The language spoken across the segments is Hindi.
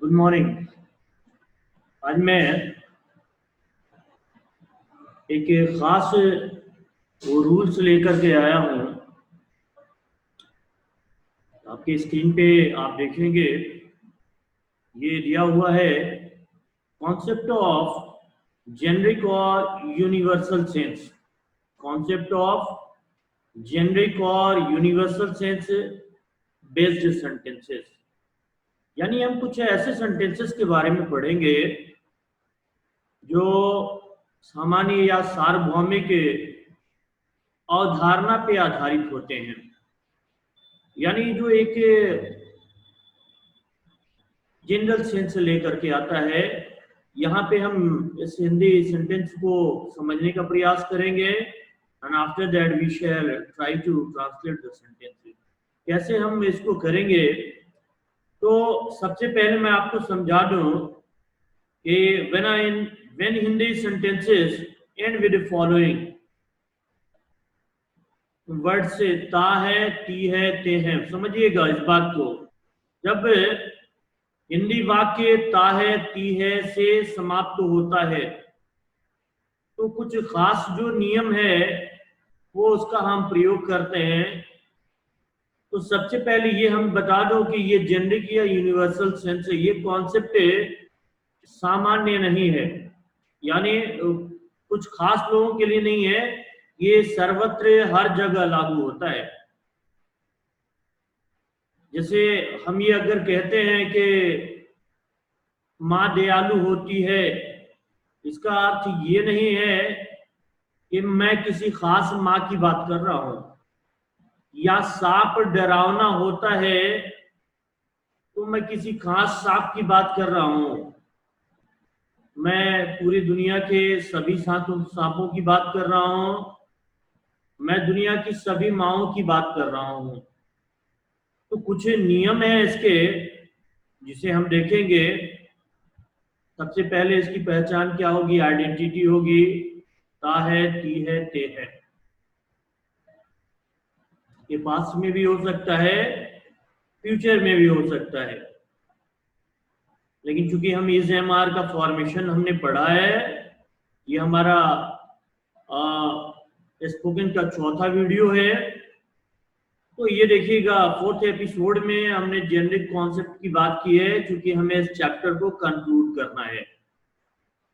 Good morning. आज मैं एक खास रूल्स लेकर के आया हूँ। आपकी स्क्रीन पे आप देखेंगे ये दिया हुआ है कॉन्सेप्ट ऑफ जेनरिक और universal sense. Concept of generic और यूनिवर्सल सेंस बेस्ड सेंटेंसेस, यानी हम कुछ ऐसे सेंटेंसेस के बारे में पढ़ेंगे जो सामान्य या सार्वभौमिक अवधारणा पे आधारित होते हैं। यानी जो एक जनरल सेंस लेकर के आता है। यहाँ पे हम इस हिंदी सेंटेंस को समझने का प्रयास करेंगे and after that we shall try to translate the sentence. कैसे हम इसको करेंगे, तो सबसे पहले मैं आपको समझा दूं कि when Hindi sentences end with the following word से ता है, ती है, ते है। समझिएगा इस बात को। जब हिंदी वाक्य ता है, ती है से समाप्त होता है तो कुछ खास जो नियम है वो उसका हम प्रयोग करते हैं। तो सबसे पहले ये हम बता दो कि ये जेनरिक या यूनिवर्सल सेंस है, ये कॉन्सेप्ट सामान्य नहीं है, यानी कुछ खास लोगों के लिए नहीं है, ये सर्वत्र हर जगह लागू होता है। जैसे हम ये अगर कहते हैं कि माँ दयालु होती है, इसका अर्थ ये नहीं है कि मैं किसी खास माँ की बात कर रहा हूं। या सांप डरावना होता है तो मैं किसी खास सांप की बात कर रहा हूं। मैं पूरी दुनिया के सभी सांपों की बात कर रहा हूं। मैं दुनिया की सभी माँओं की बात कर रहा हूं। तो कुछ नियम है इसके जिसे हम देखेंगे। सबसे पहले इसकी पहचान क्या होगी, आइडेंटिटी होगी। ता है, ती है, ते है। ये पास्ट में भी हो सकता है, फ्यूचर में भी हो सकता है, लेकिन चूंकि हम इस एमआर का फॉर्मेशन हमने पढ़ा है, ये हमारा स्पोकन का चौथा वीडियो है। तो ये देखिएगा, फोर्थ एपिसोड में हमने जेनरिक कॉन्सेप्ट की बात की है, क्योंकि हमें इस चैप्टर को कंक्लूड करना है।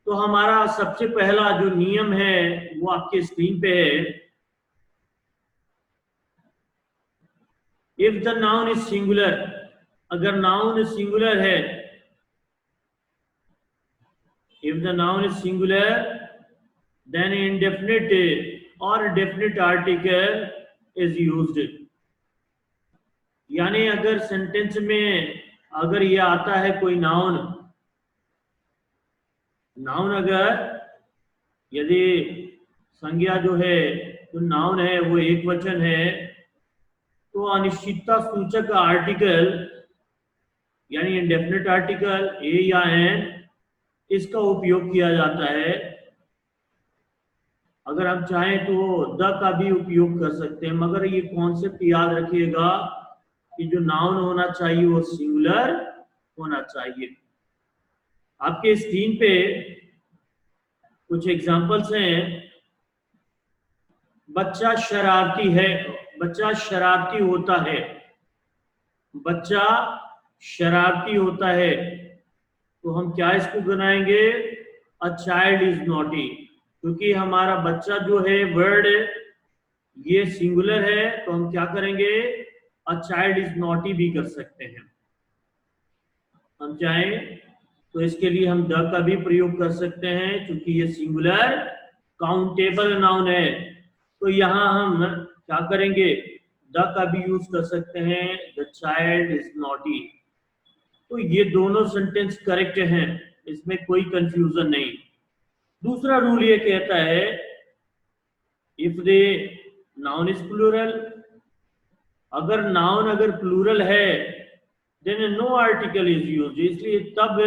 तो हमारा सबसे पहला जो नियम है वो आपके स्क्रीन पे है। If the noun is singular, अगर नाउन सिंगुलर है, if the noun is singular then indefinite और डेफिनिट आर्टिकल इज यूज्ड। यानी अगर सेंटेंस में अगर ये आता है कोई नाउन अगर यदि संज्ञा जो है जो नाउन है वो एक वचन है, तो अनिश्चितता सूचक आर्टिकल यानी इंडेफिनिट आर्टिकल ए या एन, इसका उपयोग किया जाता है। अगर हम चाहें तो द का भी उपयोग कर सकते हैं, मगर ये कॉन्सेप्ट याद रखिएगा कि जो नाउन होना चाहिए वो सिंगुलर होना चाहिए। आपके स्क्रीन पे कुछ एग्जांपल्स हैं। बच्चा शरारती है, बच्चा शरारती होता है, बच्चा शरारती होता है, तो हम क्या इसको बनाएंगे, अ चाइल्ड इज नॉटी। क्योंकि हमारा बच्चा जो है वर्ड ये सिंगुलर है, तो हम क्या करेंगे, अ चाइल्ड इज नॉटी भी कर सकते हैं। हम चाहें तो इसके लिए हम द का भी प्रयोग कर सकते हैं, क्योंकि ये सिंगुलर काउंटेबल नाउन है। तो यहाँ हम क्या करेंगे, द का भी यूज कर सकते हैं, द चाइल्ड इज नॉटी। तो ये दोनों सेंटेंस करेक्ट हैं, इसमें कोई कंफ्यूजन नहीं। दूसरा रूल ये कहता है, if the noun is plural, अगर नाउन अगर प्लूरल है then no article is used. इसलिए तब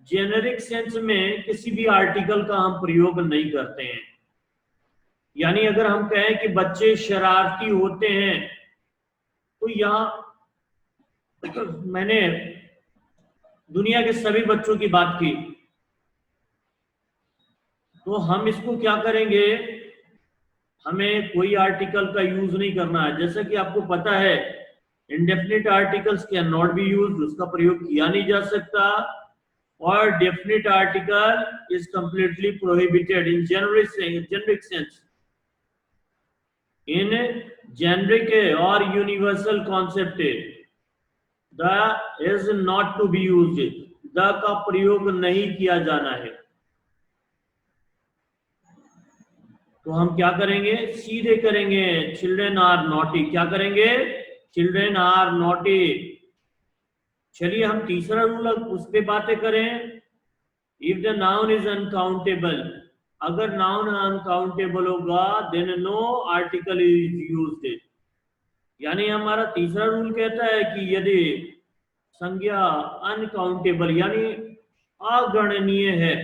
जेनेरिक सेंस में किसी भी आर्टिकल का हम प्रयोग नहीं करते हैं। यानी अगर हम कहें कि बच्चे शरारती होते हैं, तो यहाँ मैंने दुनिया के सभी बच्चों की बात की, तो हम इसको क्या करेंगे, हमें कोई आर्टिकल का यूज नहीं करना है। जैसा कि आपको पता है indefinite articles can not be used, उसका प्रयोग किया नहीं जा सकता, और definite article is completely prohibited in generic sense. In generic और universal concept the is not to be used, the का प्रयोग नहीं किया जाना है। तो हम क्या करेंगे, सीधे करेंगे चिल्ड्रेन आर नॉटी। क्या करेंगे, चिल्ड्रेन आर नॉटी। चलिए हम तीसरा रूल उस पे बातें करें। If the noun is uncountable, अगर नाउन अनकाउंटेबल होगा then no article is used. यानी हमारा तीसरा रूल कहता है कि यदि संज्ञा अनकाउंटेबल यानी अगणनीय है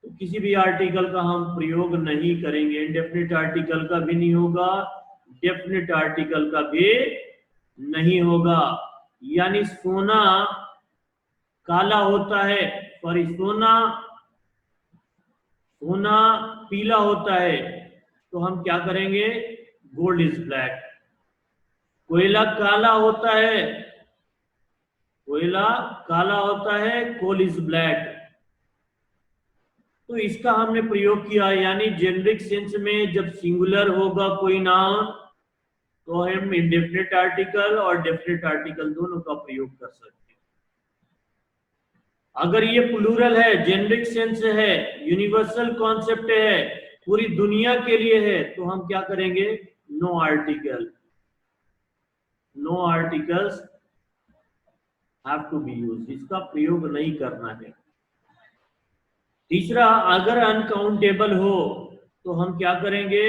तो किसी भी आर्टिकल का हम प्रयोग नहीं करेंगे। इंडेफिनिट आर्टिकल का भी नहीं होगा, डेफिनिट आर्टिकल का भी नहीं होगा। यानी सोना काला होता है, सॉरी सोना पीला होता है, तो हम क्या करेंगे, गोल्ड इज ब्लैक। कोयला काला होता है, कोयला काला होता है, कोल इज ब्लैक। तो इसका हमने प्रयोग किया, यानी जेनरिक सेंस में जब सिंगुलर होगा कोई नाउन तो हम इंडेफिनिट आर्टिकल और डेफिनिट आर्टिकल दोनों का प्रयोग कर सकते हैं। अगर ये प्लूरल है, जेनरिक सेंस है, यूनिवर्सल कॉन्सेप्ट है, पूरी दुनिया के लिए है, तो हम क्या करेंगे, no article, no articles have to be used, इसका प्रयोग नहीं करना है। तीसरा, अगर अनकाउंटेबल हो तो हम क्या करेंगे,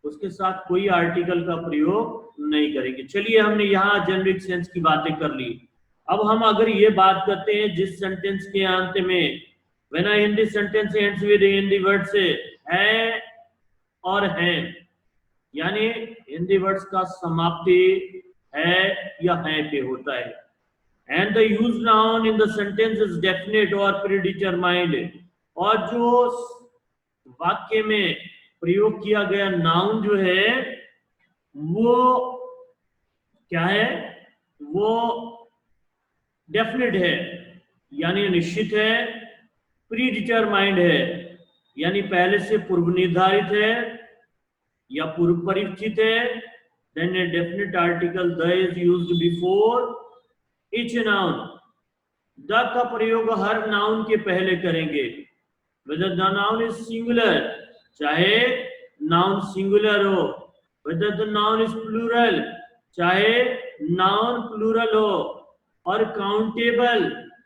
उसके साथ कोई आर्टिकल का प्रयोग नहीं करेंगे। चलिए हमने यहाँ जेनरिक सेंस की बातें कर ली। अब हम अगर ये बात करते हैं जिस सेंटेंस के अंत में when a Hindi sentence ends with Hindi word से है और हैं, यानी हिंदी वर्ड्स का समाप्ति है या है पे होता है, and the used noun in the sentence is definite और प्रीडिटरमाइंड, और जो वाक्य में प्रयोग किया गया नाउन जो है वो क्या है, वो डेफिनेट है यानी निश्चित है, प्री डिटरमाइंड है यानी पहले से पूर्व निर्धारित है या पूर्व परिचित है, then a definite article the is used before each noun. The का प्रयोग हर नाउन के पहले करेंगे, whether the noun is singular, चाहे नाउन सिंगुलर हो, whether the noun is plural, चाहे नाउन प्लूरल हो, और काउंटेबल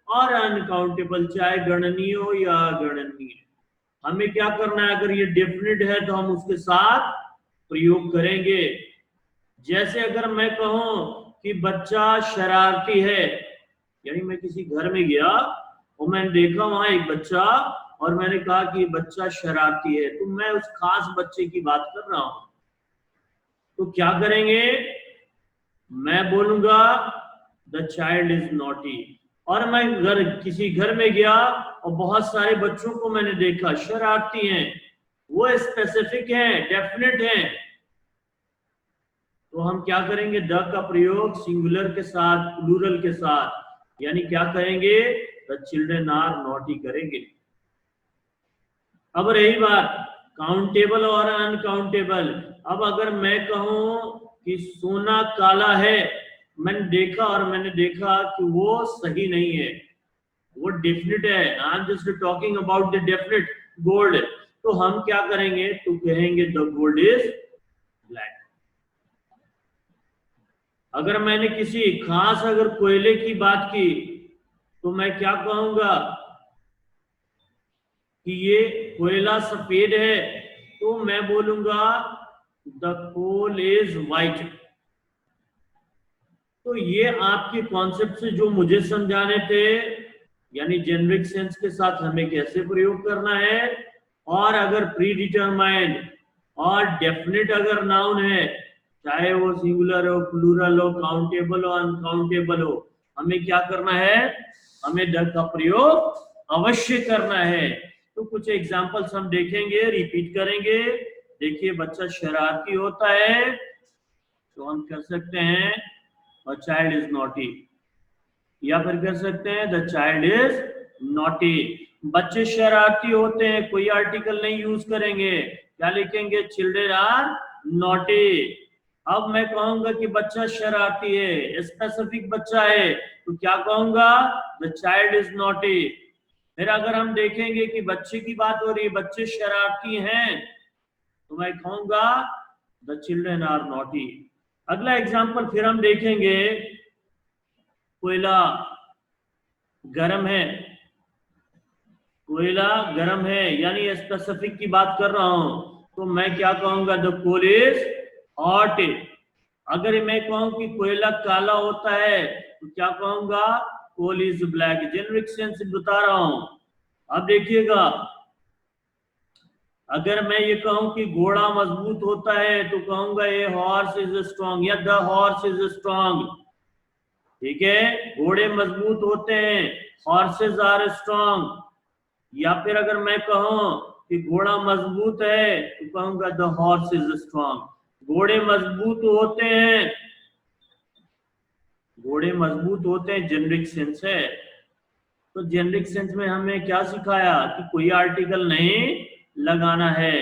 और अनकाउंटेबल, चाहे गणनीय हो या अगणनीय। हमें क्या करना है, अगर ये डेफिनेट है तो हम उसके साथ प्रयोग करेंगे। जैसे अगर मैं कहूं कि बच्चा शरारती है, यानी मैं किसी घर में गया और मैंने देखा वहां एक बच्चा और मैंने कहा कि बच्चा शरारती है, तो मैं उस खास बच्चे की बात कर रहा हूं। तो क्या करेंगे, मैं बोलूंगा द चाइल्ड इज नॉटी। और मैं किसी घर में गया और बहुत सारे बच्चों को मैंने देखा शरारती हैं, वो स्पेसिफिक हैं, डेफिनेट हैं, तो हम क्या करेंगे, द का प्रयोग सिंगुलर के साथ प्लूरल के साथ, यानी क्या कहेंगे, द चिल्ड्रन आर नॉटी करेंगे। अब रही बात काउंटेबल और अनकाउंटेबल। अब अगर मैं कहूं कि सोना काला है, मैंने देखा और मैंने देखा कि वो सही नहीं है, वो डेफिनेट है, I am just talking about the definite gold, तो हम क्या करेंगे, तो कहेंगे द गोल्ड इज ब्लैक। अगर मैंने किसी खास अगर कोयले की बात की तो मैं क्या कहूंगा कि ये कोयला सफेद है, तो मैं बोलूंगा द कोल इज व्हाइट। तो ये आपके कॉन्सेप्ट से जो मुझे समझाने थे, यानी जेनरिक सेंस के साथ हमें कैसे प्रयोग करना है, और अगर प्री डिटरमाइंड और डेफिनेट अगर नाउन है, चाहे वो सिंगुलर हो, प्लूरल हो, काउंटेबल हो, अनकाउंटेबल हो, हमें क्या करना है, हमें द का प्रयोग अवश्य करना है। तो कुछ एग्जांपल्स हम देखेंगे, रिपीट करेंगे। देखिए, बच्चा शरारती होता है तो हम कह सकते हैं अ चाइल्ड इज नॉटी, या फिर कह सकते हैं द चाइल्ड इज नॉटी। बच्चे शरारती होते हैं, कोई आर्टिकल नहीं यूज करेंगे, क्या लिखेंगे, चिल्ड्रन आर नॉटी। अब मैं कहूंगा कि बच्चा शरारती है, स्पेसिफिक बच्चा है, तो क्या कहूंगा, द चाइल्ड इज नॉटी। फिर अगर हम देखेंगे कि बच्चे की बात हो रही है, बच्चे शरारती हैं, तो मैं कहूंगा द चिल्ड्रन आर नॉटी। अगला एग्जाम्पल फिर हम देखेंगे, कोयला गर्म है, कोयला गर्म है, यानी स्पेसिफिक की बात कर रहा हूं, तो मैं क्या कहूंगा, द कोल इज हॉट। अगर मैं कहूं कि कोयला काला होता है, तो क्या कहूंगा, coal is black. Generic sense बता रहा हूं। अब देखिएगा, अगर मैं ये कहूं कि घोड़ा मजबूत होता है, तो कहूंगा ए हॉर्स इज स्ट्रॉन्ग, या द हॉर्स इज स्ट्रॉन्ग। ठीक है, घोड़े मजबूत होते हैं, हॉर्सेस आर स्ट्रॉन्ग। या फिर अगर मैं कहूं कि घोड़ा मजबूत है, तो कहूंगा द हॉर्स इज स्ट्रॉन्ग। घोड़े मजबूत होते हैं, घोड़े मजबूत होते हैं, जेनरिक सेंस है। तो जेनरिक सेंस में हमें क्या सिखाया कि कोई आर्टिकल नहीं लगाना है,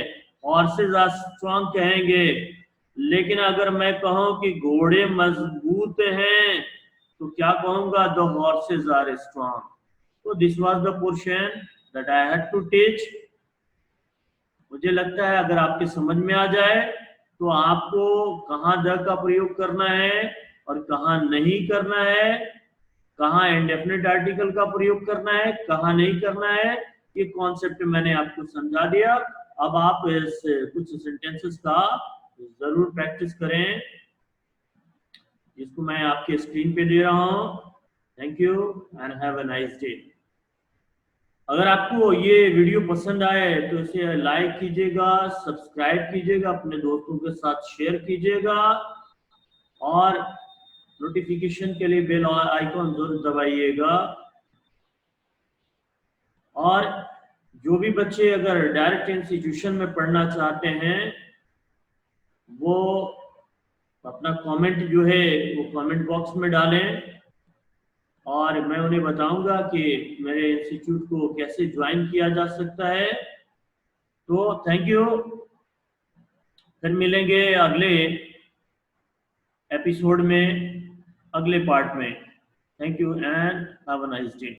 हॉर्सेस आर स्ट्रॉन्ग कहेंगे। लेकिन अगर मैं कहूं कि घोड़े मजबूत हैं, तो क्या कहूंगा, द हॉर्सेस आर स्ट्रॉन्ग। तो this was the portion that I had to teach. मुझे लगता है अगर आपके समझ में आ जाए तो आपको कहाँ द का प्रयोग करना है और कहाँ नहीं करना है, कहाँ इंडेफिनिट आर्टिकल का प्रयोग करना है, कहाँ नहीं करना है, ये कॉन्सेप्ट मैंने आपको समझा दिया। अब आप इस कुछ सेंटेंसेस का जरूर प्रैक्टिस करें, जिसको मैं आपके स्क्रीन पे दे रहा हूं। Thank you and have a nice day. अगर आपको ये वीडियो पसंद आए तो इसे लाइक कीजिएगा, सब्सक्राइब कीजिएगा, अपने दोस्तों के साथ शेयर कीजिएगा, और नोटिफिकेशन के लिए बेल आइकॉन जरूर दबाइएगा। और जो भी बच्चे अगर डायरेक्ट इंस्टीट्यूशन में पढ़ना चाहते हैं, वो अपना कमेंट जो है वो कमेंट बॉक्स में डालें, और मैं उन्हें बताऊंगा कि मेरे इंस्टीट्यूट को कैसे ज्वाइन किया जा सकता है। तो थैंक यू, फिर मिलेंगे अगले एपिसोड में, अगले पार्ट में। Thank you and have a nice day.